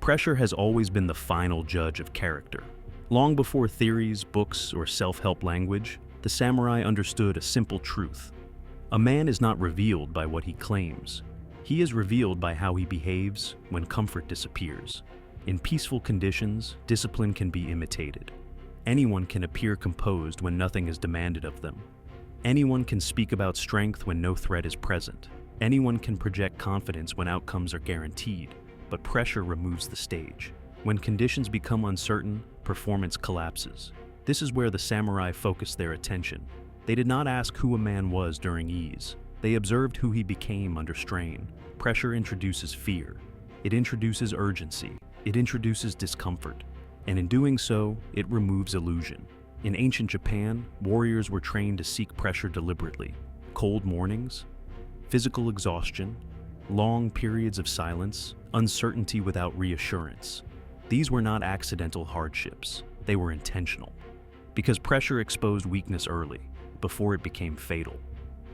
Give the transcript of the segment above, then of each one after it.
Pressure has always been the final judge of character. Long before theories, books, or self-help language, the samurai understood a simple truth. A man is not revealed by what he claims. He is revealed by how he behaves when comfort disappears. In peaceful conditions, discipline can be imitated. Anyone can appear composed when nothing is demanded of them. Anyone can speak about strength when no threat is present. Anyone can project confidence when outcomes are guaranteed, but pressure removes the stage. When conditions become uncertain, performance collapses. This is where the samurai focused their attention. They did not ask who a man was during ease. They observed who he became under strain. Pressure introduces fear. It introduces urgency. It introduces discomfort. And in doing so, it removes illusion. In ancient Japan, warriors were trained to seek pressure deliberately. Cold mornings, physical exhaustion, long periods of silence, uncertainty without reassurance. These were not accidental hardships. They were intentional. Because pressure exposed weakness early, before it became fatal.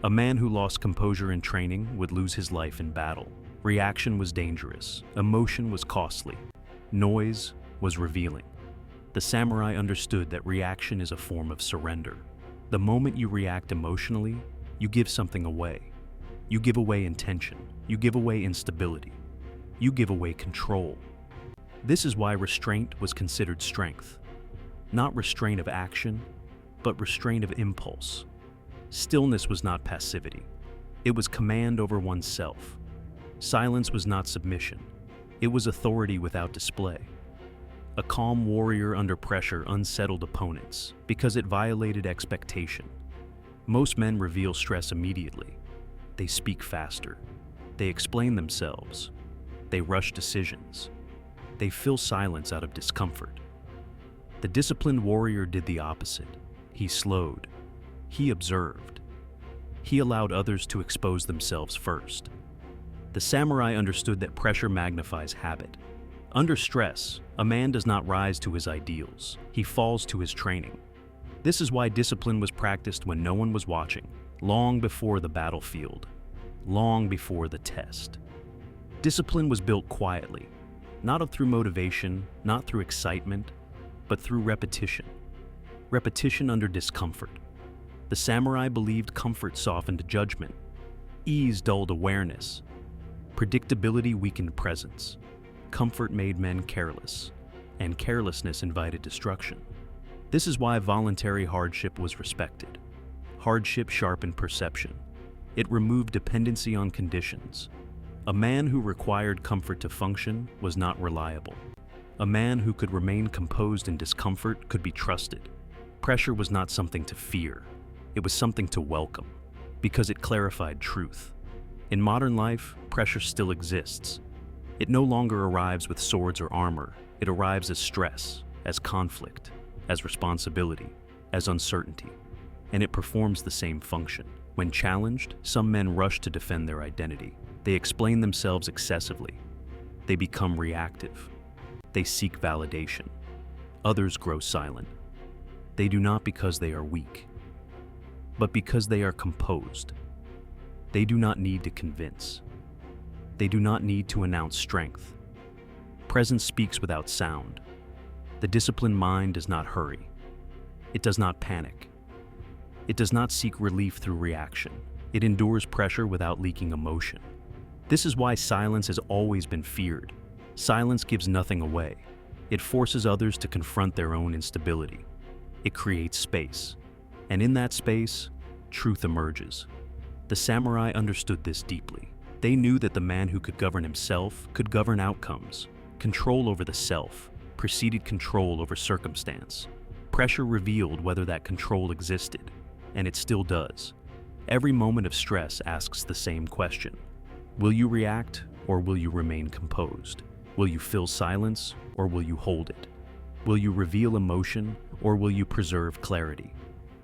A man who lost composure in training would lose his life in battle. Reaction was dangerous. Emotion was costly. Noise was revealing. The samurai understood that reaction is a form of surrender. The moment you react emotionally, you give something away. You give away intention. You give away instability. You give away control. This is why restraint was considered strength. Not restraint of action, but restraint of impulse. Stillness was not passivity. It was command over oneself. Silence was not submission. It was authority without display. A calm warrior under pressure unsettled opponents because it violated expectation. Most men reveal stress immediately. They speak faster. They explain themselves. They rush decisions. They fill silence out of discomfort. The disciplined warrior did the opposite. He slowed. He observed. He allowed others to expose themselves first. The samurai understood that pressure magnifies habit. Under stress, a man does not rise to his ideals. He falls to his training. This is why discipline was practiced when no one was watching, long before the battlefield, long before the test. Discipline was built quietly, not through motivation, not through excitement, but through repetition. Repetition under discomfort. The samurai believed comfort softened judgment. Ease dulled awareness. Predictability weakened presence. Comfort made men careless, and carelessness invited destruction. This is why voluntary hardship was respected. Hardship sharpened perception. It removed dependency on conditions. A man who required comfort to function was not reliable. A man who could remain composed in discomfort could be trusted. Pressure was not something to fear. It was something to welcome, because it clarified truth. In modern life, pressure still exists. It no longer arrives with swords or armor. It arrives as stress, as conflict, as responsibility, as uncertainty. And it performs the same function. When challenged, some men rush to defend their identity. They explain themselves excessively. They become reactive. They seek validation. Others grow silent. They do not because they are weak, but because they are composed. They do not need to convince. They do not need to announce strength. Presence speaks without sound. The disciplined mind does not hurry. It does not panic. It does not seek relief through reaction. It endures pressure without leaking emotion. This is why silence has always been feared. Silence gives nothing away. It forces others to confront their own instability. It creates space. And in that space, truth emerges. The samurai understood this deeply. They knew that the man who could govern himself could govern outcomes. Control over the self preceded control over circumstance. Pressure revealed whether that control existed, and it still does. Every moment of stress asks the same question. Will you react, or will you remain composed? Will you fill silence, or will you hold it? Will you reveal emotion, or will you preserve clarity?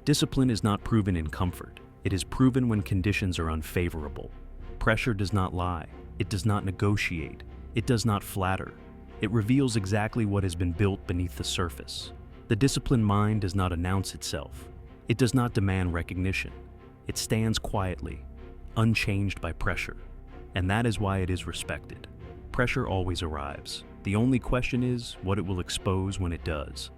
Discipline is not proven in comfort. It is proven when conditions are unfavorable. Pressure does not lie. It does not negotiate. It does not flatter. It reveals exactly what has been built beneath the surface. The disciplined mind does not announce itself. It does not demand recognition. It stands quietly, unchanged by pressure. And that is why it is respected. Pressure always arrives, The only question is what it will expose when it does.